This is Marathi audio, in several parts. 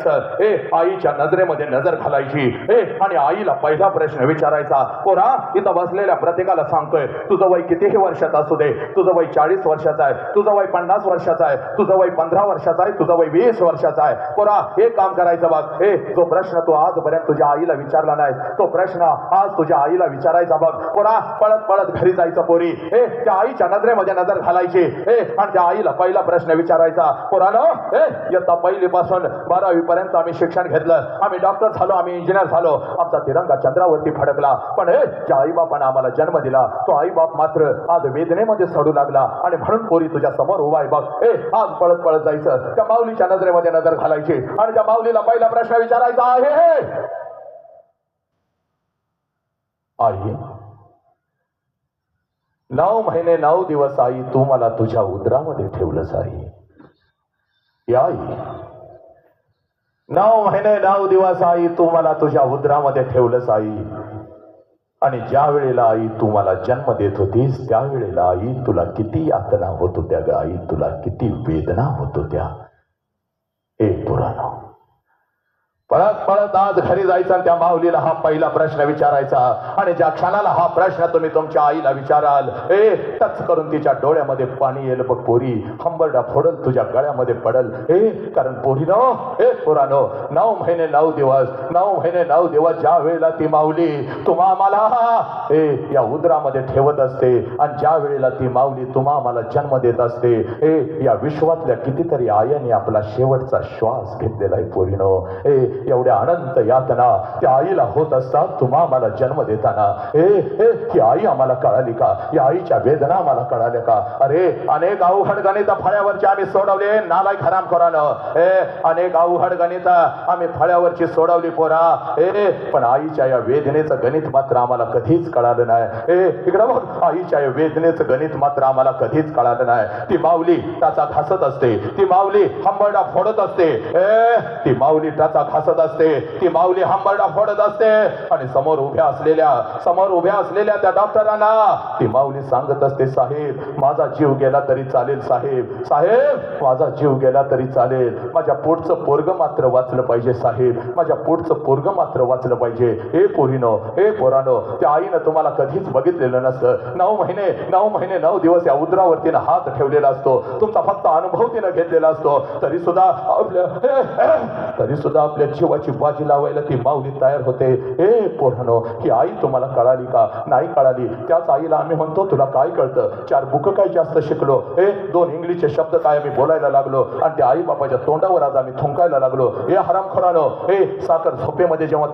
जायचं आईच्या नजरेमध्ये नजर घालायची आणि आईला पहिला प्रश्न विचारायचा, पोरा इथं बसलेल्या प्रत्येकाला सांगतोय, तुझं वय कितीही वर्षाचं असू दे, तुझं वय 40 वर्षाचं आहे, तुझं वय 50 वर्षाचं आहे, तुझं वय 15 वर्षाचं आहे, तुझं वय 20 वर्षाचं आहे, पोरा एक काम करायचं बघ, जो प्रश्न तू आजपर्यंत तुझ्या आईला विचारला नाही तो प्रश्न आज तुझ्या आईला विचारायचा बघ. पोरा पळत पळत घरी जायचं पोरी, त्या आईच्या नजरेमध्ये नजर घालायची आणि त्या आईला पहिला प्रश्न विचारायचा, पोरानो इयत्ता पहिलीपासून 12वी पर्यंत आम्ही शिक्षण घेतलं, आम्ही डॉक्टर झालो, आम्ही इंजिनियर झालो, आमचा तिरंगा चंद्रावरती फडकला, पण ज्या आईबापानं आम्हाला जन्म दिला तो आईबाप मात्र आज वेदनेमध्ये सडू लागला आणि म्हणून पोरी तुझ्या समोर उभा आहे बघ. आज पळत पळत जायचं, त्या माऊलीच्या नजरेमध्ये नजर घालायची आणि त्या माऊलीला पहिला प्रश्न विचारायचा आहे, आई 9 महिने 9 दिवस आई तू मला तुझ्या उदरामध्ये ठेवलंस आई. या आई 9 महिने 9 दिवस आई तू मला तुझ्या उदरामध्ये ठेवलंस आई. आणि ज्या वेळेला आई तू मला जन्म देत होतीस त्यावेळेला आई तुला किती यातना होत होत्या ग आई, तुला किती वेदना होत होत्या. पुराणो पळत पळत आज घरी जायचा आणि त्या माऊलीला हा पहिला प्रश्न विचारायचा आणि ज्या क्षणाला हा प्रश्न तुम्ही तुमच्या आईला विचाराल टच करून तिच्या डोळ्यामध्ये पाणी येईल बघ पोरी, हंबरडा फोडल तुझ्या गळ्यामध्ये पडल. कारण पोरीनो पोरानो 9 महिने 9 दिवस 9 महिने 9 दिवस ज्या वेळेला ती माऊली तुम्हा आम्हाला या उदरामध्ये ठेवत असते आणि ज्या वेळेला ती माऊली तुम्हा आम्हाला जन्म देत असते या विश्वातल्या कितीतरी आयांनी आपला शेवटचा श्वास घेतलेला आहे पोरीनो. एवढ्या अनंत यातना त्या आईला होत असतात तुम्हा आम्हाला जन्म देताना. ही आई आम्हाला कळाली का, या आईच्या वेदना आम्हाला कळाल्या का. अरे अनेक अवघड गणित फळ्यावरची आम्ही सोडवले नालायक हरामखोरानं, अनेक अवघड गणित आम्ही फळ्यावरची सोडवली पोरा, पण आईच्या या वेदनेचं गणित मात्र आम्हाला कधीच कळालं नाही. इकडं बघ, आईच्या या वेदनेचं गणित मात्र आम्हाला कधीच कळालं नाही. ती माऊली टाचा घासत असते, ती माऊली हंबरडा फोडत असते, ती माऊली टाचा घासत असते, ती माऊली हंबरडा फोडत असते आणि समोर उभ्या असलेल्या त्या डॉक्टरांना ती माऊली सांगत असते, साहेब माझा जीव गेला तरी चालेल, साहेब साहेब माझा जीव गेला तरी चालेल, माझ्या पोटचं पोरग मात्र वाचलं पाहिजे, साहेब माझ्या पोटचं पोरग मात्र वाचलं पाहिजे. पोरीनो पोरानो त्या आईनं तुम्हाला कधीच बघितलेलं नसतं. 9 महिने 9 दिवस या उदरावरतीनं हात ठेवलेला असतो, तुमचा फक्त अनुभव तिनं घेतलेला असतो, तरी सुद्धा आपल्या जीवाची बाजी लावायला ती माऊली तयार होते. पोरानो ही आई तुम्हाला कळाली का, नाही कळाली. त्याच आईला आम्ही म्हणतो तुला काय कळतं, 4 बुक काय जास्त शिकलो, 2 इंग्लिशचे शब्द काय आम्ही बोलायला लागलो आणि त्या आई बापाच्या तोंडावर आज आम्ही थुंकायला लागलो. हरामखोरानो साखर झोपेमध्ये जेव्हा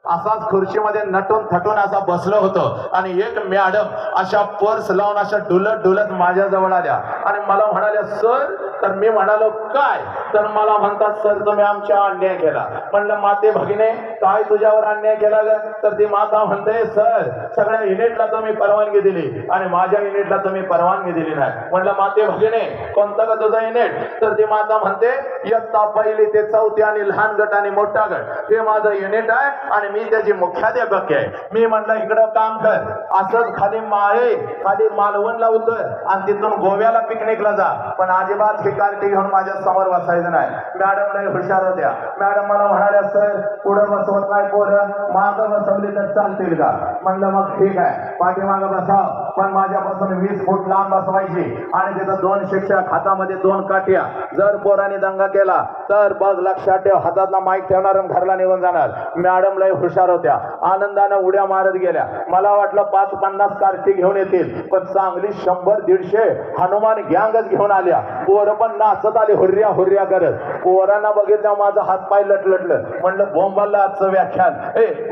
असाच खुर्चीमध्ये नटून थटून असा बसलो होतो आणि एक मॅडम अशा पर्स लावून अशा डुलत माझ्या जवळ आल्या आणि मला म्हणाल्या सर, तर मी म्हणालो काय, तर मला म्हणतात सर तुम्ही आमच्या अन्याय केला. म्हणलं माते भगिने काय तुझ्यावर अन्याय केला ग, तर ती माता म्हणते सर सगळ्या युनिटला तुम्ही परवानगी दिली आणि माझ्या युनिटला तुम्ही परवानगी दिली नाही. म्हणलं माते भगिने कोणतं का तुझं युनिट, तर ती माता म्हणते इयत्ता 1ली ते 4थी आणि लहान गट आणि मोठा गट हे माझं युनिट आहे आणि मी त्याची मुख्याध्यापक आहे. मी म्हणलं इकडं काम कर, असंच खाली मालवणला उतर आणि तिथून गोव्याला पिकनिकला जा, पण अजिबात ही कार्टी घेऊन माझ्या समोर बसायचं नाही. मॅडम लय हुशार होत्या. मॅडम मला म्हणाल्या सर पुढे बसवत नाही पोरं, मागं बसवली तर चालतील का. म्हणलं मग ठीक आहे पाठीमागं बसाव, पण माझ्यापासून 20 फूट लांब बसवायची आणि तिथं 2 शिक्षक हातामध्ये 2 काठ्या. जर पोरांनी दंगा केला तर बघ लक्षात ठेव, हातातला माईक ठेवणार आणि घरला निघून जाणार. मॅडम लय हुशार होत्या, आनंदाने उड्या मारत गेल्या. मला वाटलं 5-50 कार्टी घेऊन येतील, पण चांगली 100-150 हनुमान गँगच घेऊन आल्या. पोरं पण नाचत आली हुर्र्या हुर्र्या करत. पोरांना बघितलं माझं हात पाय लटलटलं. म्हणलं बोंबाला आजचं व्याख्यान.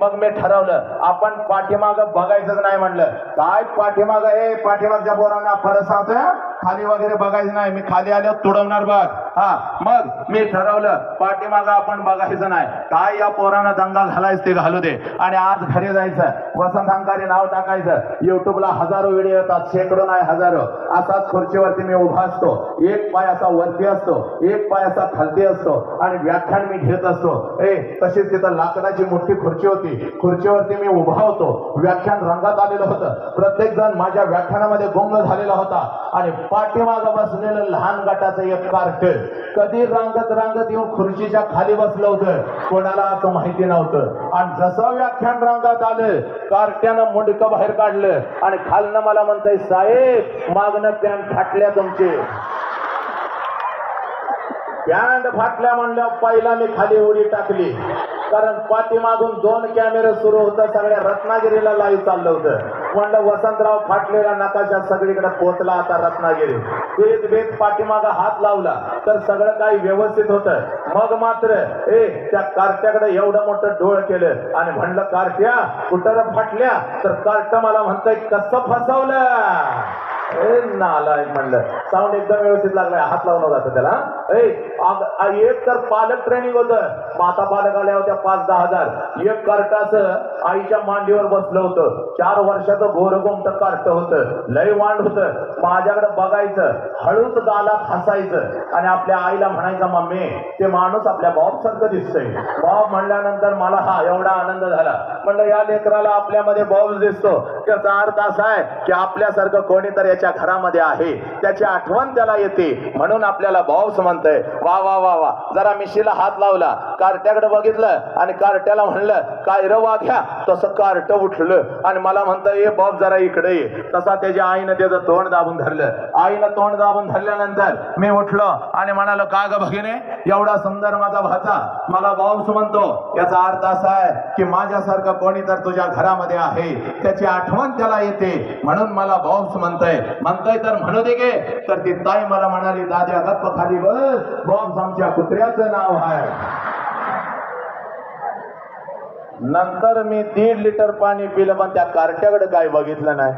मग मी ठरवलं आपण पाठीमागं बघायचंच नाही. म्हणलं काय पाठीमागं पाठीमागच्या पोरांना फरक सांगतोय, खाली वगैरे बघायचं नाही, मी खाली आल्यावर तुडवणार बघ. मग मी ठरवलं पाठीमागं आपण बघायचं नाही, काय या पोरांना दंगा घालायचं ते घालू दे. आणि आज घरी जायचं, वसंत अंकारी नाव टाकायचं, युट्यूबला हजारो व्हिडिओ येतात, शेकडो नाही हजारो. असाच खुर्चीवरती मी उभा असतो, एक पाय असा वरती असतो, एक पाय असा खालती असतो आणि व्याख्यान मी घेत असतो. तशीच तिथं लाकडाची मोठी खुर्ची होती, खुर्चीवरती मी उभा होतो. व्याख्यान रंगात आलेलं होतं, प्रत्येक जण माझ्या व्याख्यानामध्ये गुंग झालेला होता आणि पाठीमागं बसलेलं लहान गटाचं एक कार्ट कधी रांगत रांगत येऊन खुर्चीच्या खाली बसलं होतं, कोणाला असं माहिती नव्हतं. आणि जसं व्याख्यान रांगात आलं, कार्ट्यानं मुंडकं बाहेर काढलं आणि खालनं मला म्हणतंय, साहेब मागणं पॅन्ट फाटल्या तुमची. पॅन्ट फाटल्या म्हणल्यावर पहिला मी खाली उडी टाकली, कारण पाठीमागून 2 कॅमेरे सुरू होतं, सगळ्या रत्नागिरीला लाईव्ह चाललं होतं. म्हणलं वसंतराव फाटलेला नकाशा सगळीकडे पोहोचला आता रत्नागिरी. बेत बेत पाठीमागा हात लावला तर सगळं काही व्यवस्थित होतं. मग मात्र त्या कार्ट्याकडे एवढं मोठं डोळ केलं आणि म्हणलं, कार्ट्या कुठं फाटल्या? तर कार्ट मला म्हणतंय, कसं फसवलं? नालायक म्हणलं. साऊंड एकदम व्यवस्थित लागलाय, हात लावून जातं त्याला. एक तर पालक ट्रेनिंग होतं, माता पालक आल्या होत्या 5-10 हजार. एक कार्टाचं आईच्या मांडीवर बसलं होतं. 4 वर्षाचं गोरगोमट कार्ट होतं, लय वांड होतं. माझ्याकडे बघायचं, हळूच गालात हसायचं आणि आपल्या आईला म्हणायचं, मम्मी ते माणूस आपल्या बॉब सारखं दिसतंय. बॉब म्हणल्यानंतर मला हा एवढा आनंद झाला. म्हणलं या लेकराला आपल्यामध्ये बॉब दिसतो, त्याचा अर्थ असा आहे की आपल्यासारखं कोणीतरी याच्या घरामध्ये आहे, त्याची आठवण त्याला येते, म्हणून आपल्याला बॉब्स म्हणतंय. वा वा वा वा. जरा मिशीला हात लावला, कार्ट्याकडे बघितलं आणि कार्ट्याला म्हणलं, काय र वाघ्या? तसं कार्ट उठलं आणि मला म्हणतं, ये बॉब जरा इकडे ये. तसा त्याच्या आईनं त्याचं तोंड दाबून धरलं. आईनं तोंड दाबून धरल्यानंतर मी उठलो आणि म्हणालो, का ग भगिने, एवढा सुंदर माझा भाचा मला बॉब्स म्हणतो, याचा अर्थ असा आहे की माझ्यासारखं कोणी तर तुझ्या घरामध्ये आहे, त्याची आठवण त्याला येते, म्हणून मला बॉब्स म्हणतंय तर म्हणू दे गे. तर ती ताई मला म्हणाली, दाद्या गप्प खाली बस, बॉब्स आमच्या कुत्र्याचं नाव आहे. नंतर मी 1.5 लिटर पाणी पिलं, पण त्या कार्ट्याकडे काय बघितलं नाही.